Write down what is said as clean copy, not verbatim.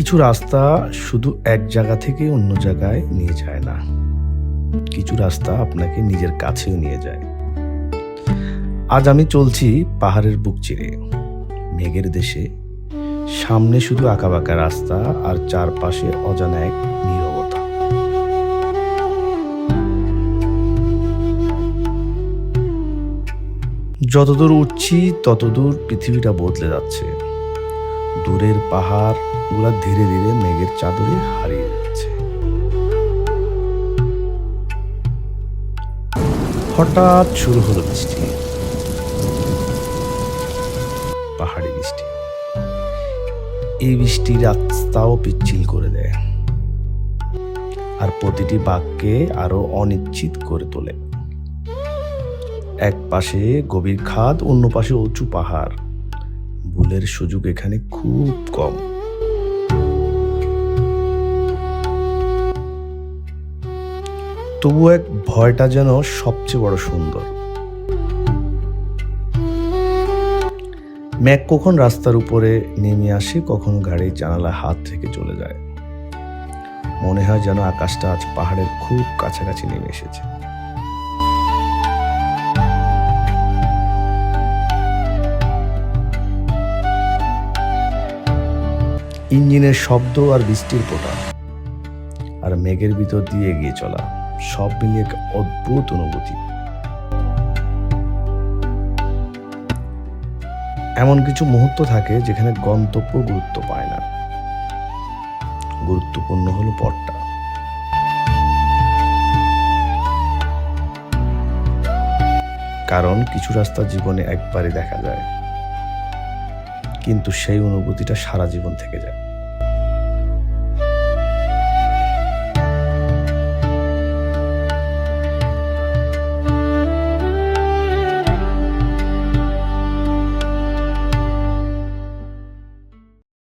কিছু রাস্তা শুধু এক জায়গা থেকে অন্য জায়গায় নিয়ে যায় না, কিছু রাস্তা আপনাকে নিজের কাছেও নিয়ে যায়। আজ আমি চলছি পাহাড়ের বুক চিরে, মেঘের দেশে। সামনে শুধু আঁকাবাঁকা রাস্তা আর চারপাশে অজানা এক নীরবতা। যতদূর উঠছি ততদূর পৃথিবীটা বদলে যাচ্ছে। দূরের পাহাড় গুলা ধীরে ধীরে মেঘের চাদরে হারিয়ে যাচ্ছে। হঠাৎ শুরু হলো বৃষ্টি, পাহাড়ি বৃষ্টি। এই বৃষ্টি রাস্তাও পিচ্ছিল করে দেয়, আর প্রতিটি বাক্যে আরো অনিশ্চিত করে তোলে। এক পাশে গভীর খাদ, অন্য পাশে উঁচু পাহাড়। ভুলের সুযোগ এখানে খুব কম। তবু এক ভয়টা যেন সবচেয়ে বড় সুন্দর। মেঘ কখন রাস্তার উপরে নেমে আসে, কখনো গাড়ির জানালা হাত থেকে চলে যায়। মনে হয় যেন আকাশটা আজ পাহাড়ের খুব কাছাকাছি নেমে এসেছে। ইঞ্জিনের শব্দ আর বৃষ্টির ফোঁটা আর মেঘের ভিতর দিয়ে এগিয়ে চলা, সব মিলিয়ে এক অদ্ভুত অনুভূতি। এমন কিছু মুহূর্ত থাকে যেখানে গন্তব্য গুরুত্ব পায় না, গুরুত্বপূর্ণ হলো পথটা। কারণ কিছু রাস্তা জীবনে একবারই দেখা যায়, কিন্তু সেই অনুভূতিটা সারা জীবন থেকে যায়।